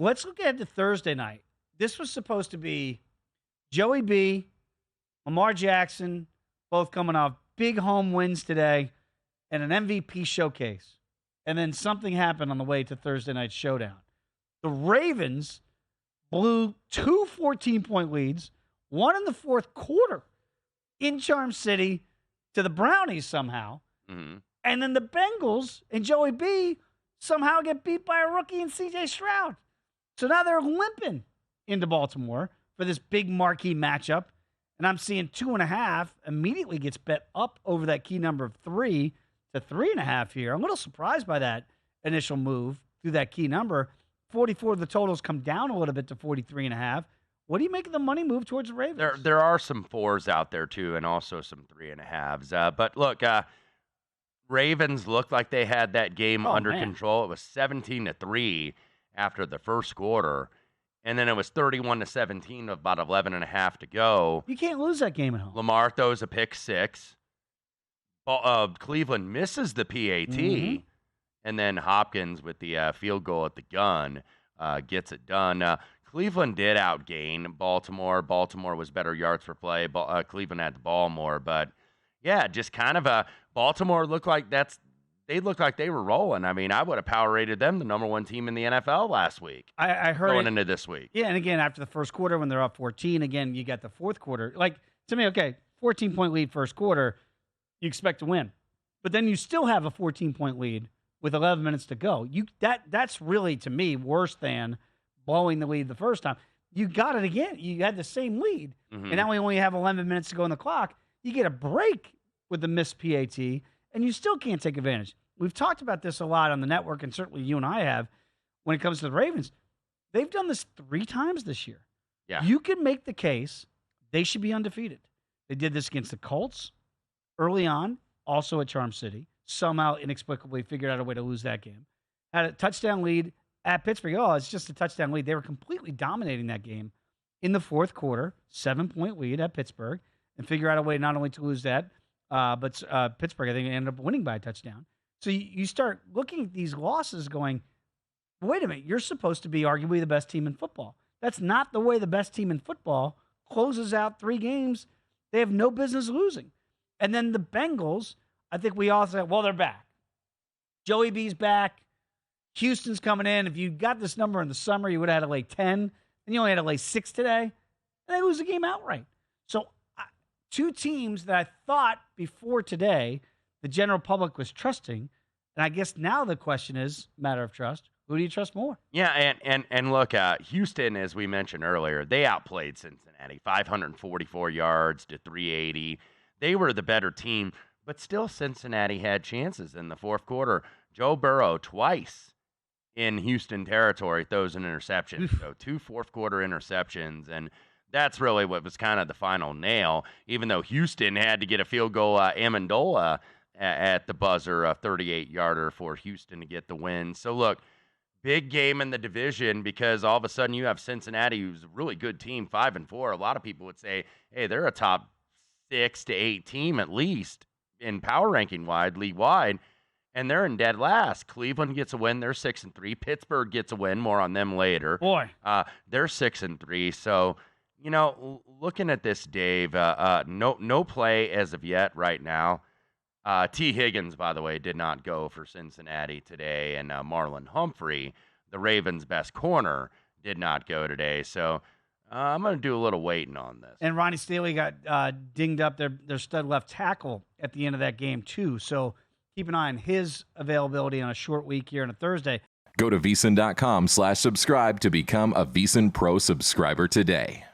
Let's look ahead to Thursday night. This was supposed to be Joey B, Lamar Jackson, both coming off big home wins today, and an MVP showcase. And then something happened on the way to Thursday night's showdown. The Ravens blew 2 14-point leads, one in the fourth quarter in Charm City to the Brownies somehow. Mm-hmm. And then the Bengals and Joey B somehow get beat by a rookie in C.J. Stroud. So now they're limping into Baltimore for this big marquee matchup. And I'm seeing 2.5 immediately gets bet up over that key number of 3 to 3.5 here. I'm a little surprised by that initial move through that key number. 44 of the totals come down a little bit to 43.5. What do you make of the money move towards the Ravens? There are some 4s out there too, and also some 3.5s. But look, Ravens looked like they had that game under control. It was 17-3 after the first quarter, and then it was 31-17 with about 11.5 to go. You can't lose that game at home. Lamar throws a pick 6. Cleveland misses the PAT, and then Hopkins with the field goal at the gun gets it done. Cleveland did outgain Baltimore. Baltimore was better yards per play. Cleveland had the ball more, but yeah, just kind of Baltimore looked like they looked like they were rolling. I mean, I would have power rated them the number 1 team in the NFL last week. I heard going into this week. Yeah, and again, after the first quarter when they're up 14, again, you got the fourth quarter. Like, to me, okay, 14-point lead first quarter, you expect to win. But then you still have a 14-point lead with 11 minutes to go. That's really, to me, worse than blowing the lead the first time. You got it again. You had the same lead, and now we only have 11 minutes to go on the clock. You get a break with the missed PAT, and you still can't take advantage. We've talked about this a lot on the network, and certainly you and I have, when it comes to the Ravens. They've done this 3 times this year. Yeah. You can make the case they should be undefeated. They did this against the Colts early on, also at Charm City. Somehow, inexplicably, figured out a way to lose that game. Had a touchdown lead at Pittsburgh. Oh, it's just a touchdown lead. They were completely dominating that game in the fourth quarter. 7-point lead at Pittsburgh. And figure out a way not only to lose that, but Pittsburgh, I think, ended up winning by a touchdown. So you start looking at these losses going, wait a minute, you're supposed to be arguably the best team in football. That's not the way the best team in football closes out 3 games they have no business losing. And then the Bengals, I think we all said, well, they're back. Joey B's back. Houston's coming in. If you got this number in the summer, you would have had to lay 10. And you only had to lay 6 today. And they lose the game outright. So 2 teams that I thought before today the general public was trusting. And I guess now the question is, matter of trust, who do you trust more? Yeah, and look, Houston, as we mentioned earlier, they outplayed Cincinnati, 544 yards to 380. They were the better team, but still Cincinnati had chances in the fourth quarter. Joe Burrow twice in Houston territory throws an interception. So 2 fourth-quarter interceptions, and that's really what was kind of the final nail, even though Houston had to get a field goal. Amendola at the buzzer, a 38-yarder for Houston to get the win. So, look, big game in the division because all of a sudden you have Cincinnati, who's a really good team, 5-4. A lot of people would say, hey, they're a top 6 to 8 team at least in power ranking league-wide, and they're in dead last. Cleveland gets a win. They're 6-3. Pittsburgh gets a win. More on them later. Boy. They're 6-3. So, you know, looking at this, Dave, no play as of yet right now. T. Higgins, by the way, did not go for Cincinnati today, and Marlon Humphrey, the Ravens' best corner, did not go today. So I'm going to do a little waiting on this. And Ronnie Stanley got dinged up, their stud left tackle at the end of that game, too. So keep an eye on his availability on a short week here on a Thursday. Go to VSiN.com/subscribe to become a VSiN Pro subscriber today.